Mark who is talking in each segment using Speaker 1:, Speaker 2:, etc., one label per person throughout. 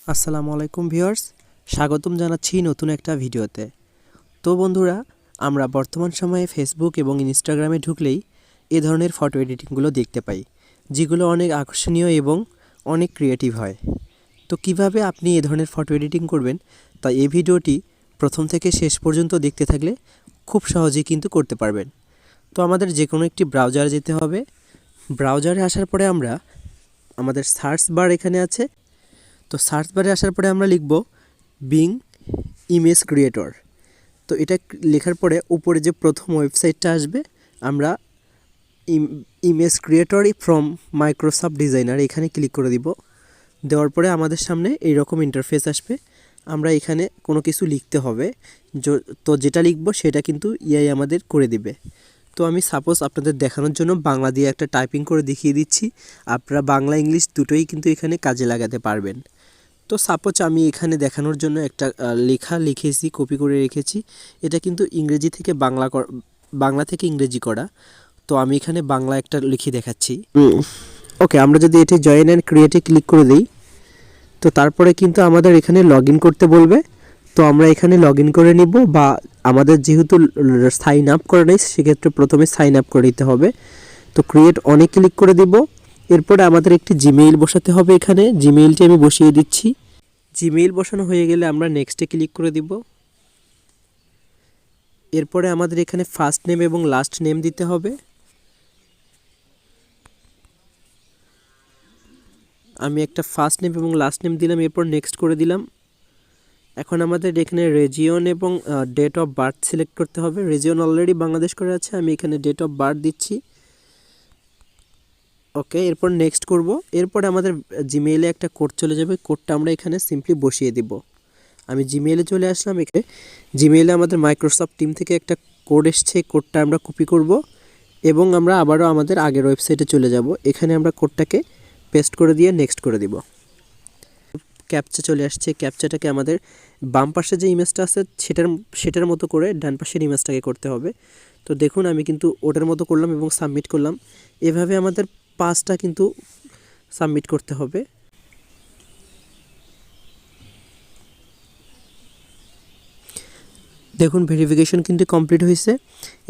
Speaker 1: আসসালামু আলাইকুম ভিউয়ার্স, স্বাগতম জানাচ্ছি নতুন একটা ভিডিওতে। তো বন্ধুরা, আমরা বর্তমান সময়ে ফেসবুক এবং ইনস্টাগ্রামে ঢুকলেই এ ধরনের ফটো এডিটিংগুলো দেখতে পাই, যেগুলো অনেক আকর্ষণীয় এবং অনেক ক্রিয়েটিভ হয়। তো কিভাবে আপনি এ ধরনের ফটো এডিটিং করবেন, তা এই ভিডিওটি প্রথম থেকে শেষ পর্যন্ত দেখতে থাকলে খুব সহজেই কিন্তু করতে পারবেন। তো আমাদের যে কোনো একটি ব্রাউজারে যেতে হবে। ব্রাউজারে আসার পরে আমরা আমাদের সার্চ বার এখানে আছে, তো সার্চ বারে আসার পরে আমরা লিখব বিং ইমেজ ক্রিয়েটর। তো এটা লেখার পরে উপরে যে প্রথম ওয়েবসাইটটা আসবে, আমরা image creator from Microsoft designer এখানে ক্লিক করে দিব। দেওয়ার পরে আমাদের সামনে এইরকম ইন্টারফেস আসবে। আমরা এখানে কোনো কিছু লিখতে হবে, তো যেটা লিখব সেটা কিন্তু ইয়াই আমাদের করে দিবে। তো আমি সাপোজ আপনাদের দেখানোর জন্য বাংলা দিয়ে একটা টাইপিং করে দেখিয়ে দিচ্ছি। আপনারা বাংলা ইংলিশ দুটোই কিন্তু এখানে কাজে লাগাতে পারবেন। তো সাপোজ আমি এখানে দেখানোর জন্য একটা লেখা লিখেছি, কপি করে রেখেছি। এটা কিন্তু ইংরেজি থেকে বাংলা থেকে ইংরেজি করা। তো আমি এখানে বাংলা একটা লিখে দেখাচ্ছি। ওকে, আমরা যদি এটি জয়েন অ্যান্ড ক্রিয়েটে ক্লিক করে দিই, তো তারপরে কিন্তু আমাদের এখানে লগ ইন করতে বলবে। তো আমরা এখানে লগ ইন করে নিব, বা আমাদের যেহেতু সাইন আপ করা নেই সেক্ষেত্রে প্রথমে সাইন আপ করে দিতে হবে। তো ক্রিয়েট অনেক ক্লিক করে দিব। এরপরে আমাদের একটি জিমেইল বসাতে হবে। এখানে জিমেইলটি আমি বসিয়ে দিচ্ছি। জিমেইল বসানো হয়ে গেলে আমরা নেক্সটে ক্লিক করে দিব। এরপরে আমাদের এখানে ফার্স্ট নেম এবং লাস্ট নেম দিতে হবে। আমি একটা ফার্স্ট নেম এবং লাস্ট নেম দিলাম, এরপর নেক্সট করে দিলাম। এখন আমাদের এখানে রিজিয়ন এবং ডেট অফ বার্থ সিলেক্ট করতে হবে। রিজিয়ন অলরেডি বাংলাদেশ করে আছে, আমি এখানে ডেট অফ বার্থ দিচ্ছি। ওকে, এরপর নেক্সট করব। এরপরে আমাদের জিমেইলে একটা কোড চলে যাবে, কোডটা আমরা এখানে সিম্পলি বসিয়ে দিব। আমি জিমেইলে চলে আসলাম। এখানে জিমেইলে আমাদের মাইক্রোসফট টিম থেকে একটা কোড এসছে, কোডটা আমরা কপি করব এবং আমরা আবারও আমাদের আগের ওয়েবসাইটে চলে যাব। এখানে আমরা কোডটাকে পেস্ট করে দিয়ে নেক্সট করে দিব। ক্যাপচা চলে আসছে, ক্যাপচাটাকে আমাদের বাম পাশে যে ইমেজটা আছে সেটার মতো করে ডান পাশের ইমেজটাকে করতে হবে। তো দেখুন আমি কিন্তু ওটার মতো করলাম এবং সাবমিট করলাম। এভাবে আমাদের 5টা কিন্তু সাবমিট করতে হবে। দেখুন ভেরিফিকেশন কিন্তু কমপ্লিট হয়েছে।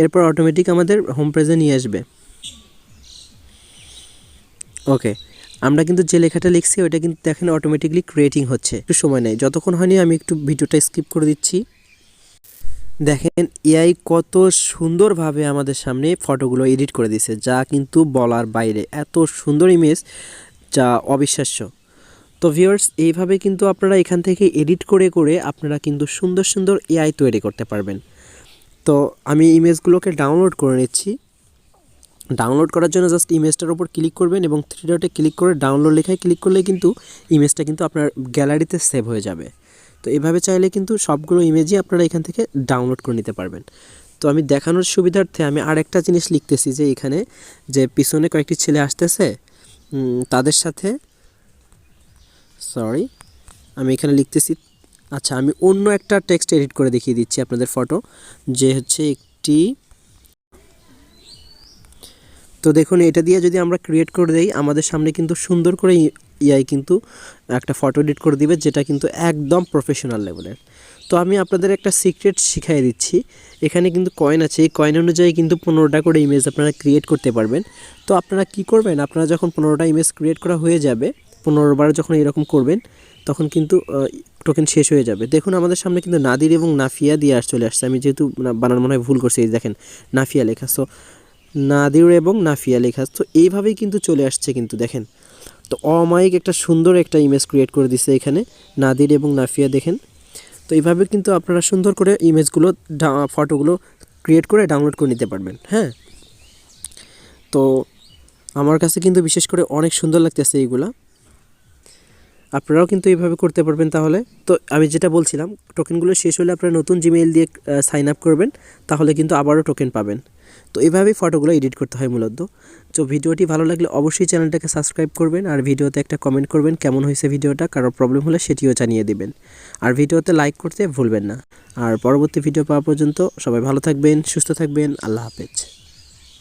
Speaker 1: এরপর অটোমেটিক আমাদের হোম পেজে নিয়ে আসবে। ওকে, আমরা কিন্তু যে লেখাটা লিখছি ওইটা কিন্তু দেখেন অটোমেটিকলি ক্রিয়েটিং হচ্ছে। একটু সময় নেই, যতক্ষণ হয়নি আমি একটু ভিডিওটা স্কিপ করে দিচ্ছি। দেখেন এআই কত সুন্দরভাবে আমাদের সামনে ফটোগুলো এডিট করে দিয়েছে, যা কিন্তু বলার বাইরে। এত সুন্দর ইমেজ, যা অবিশ্বাস্য। তো ভিউয়ার্স, এইভাবে কিন্তু আপনারা এখান থেকে এডিট করে করে আপনারা কিন্তু সুন্দর সুন্দর এআই তৈরি করতে পারবেন। তো আমি ইমেজগুলোকে ডাউনলোড করে নিচ্ছি। ডাউনলোড করার জন্য জাস্ট ইমেজটার উপর ক্লিক করবেন এবং 3 ডটে ক্লিক করে ডাউনলোড লেখায় ক্লিক করলে কিন্তু ইমেজটা কিন্তু আপনার গ্যালারিতে সেভ হয়ে যাবে। তো এভাবে চাইলে কিন্তু সবগুলো ইমেজই আপনারা এখান থেকে ডাউনলোড করে নিতে পারবেন। তো আমি দেখানোর সুবিধার্থে আমি আরেকটা জিনিস লিখতেছি, যে এখানে যে পিছনে কয়েকটি ছেলে আসতেছে তাদের সাথে আমি এখানে লিখতেছি। আচ্ছা, আমি অন্য একটা টেক্সট এডিট করে দেখিয়ে দিচ্ছি আপনাদের ফটো, যে হচ্ছে একটি। তো দেখুন এটা দিয়ে যদি আমরা ক্রিয়েট করে দেই, আমাদের সামনে কিন্তু সুন্দর করে এআই কিন্তু একটা ফটো এডিট করে দিবে, যেটা কিন্তু একদম প্রফেশনাল লেভেলের। তো আমি আপনাদের একটা সিক্রেট শিখিয়ে দিচ্ছি। এখানে কিন্তু কয়েন আছে, এই কয়েন অনুযায়ী কিন্তু 15টা করে ইমেজ আপনারা ক্রিয়েট করতে পারবেন। তো আপনারা কি করবেন, আপনারা যখন 15টা ইমেজ ক্রিয়েট করা হয়ে যাবে, 15বার যখন এরকম করবেন, তখন কিন্তু টোকেন শেষ হয়ে যাবে। দেখুন আমাদের সামনে কিন্তু নাদির এবং নাফিয়া দিয়ে চলে আসছে। আমি যেহেতু বানান মনে হয় ভুল করছি, দেখেন নাফিয়া লেখা, সো নাদির এবং নাফিয়া লেখা। তো এইভাবেই কিন্তু চলে আসছে কিন্তু দেখেন। তো অমায়িক একটা সুন্দর একটা ইমেজ ক্রিয়েট করে দিছে এখানে নাদির এবং নাফিয়া, দেখেন। তো এইভাবে কিন্তু আপনারা সুন্দর করে ইমেজগুলো ফটোগুলো ক্রিয়েট করে ডাউনলোড করে নিতে পারবেন। হ্যাঁ, তো আমার কাছে কিন্তু বিশেষ করে অনেক সুন্দর লাগতেছে এইগুলা। আপনারাও কিন্তু এইভাবে করতে পারবেন তাহলে। তো আমি যেটা বলছিলাম, টোকেনগুলো শেষ হলে আপনারা নতুন জিমেইল দিয়ে সাইন আপ করবেন, তাহলে কিন্তু আবারও টোকেন পাবেন। তো এইভাবেই ফটোগুলো এডিট করতে হয় মূলত। তো ভিডিওটি ভালো লাগলে অবশ্যই চ্যানেলটাকে সাবস্ক্রাইব করবেন, আর ভিডিওতে একটা কমেন্ট করবেন কেমন হয়েছে ভিডিওটা। কারো প্রবলেম হলে সেটিও জানিয়ে দিবেন, আর ভিডিওতে লাইক করতে ভুলবেন না। আর পরবর্তী ভিডিও পাওয়া পর্যন্ত সবাই ভালো থাকবেন, সুস্থ থাকবেন। আল্লাহ হাফেজ।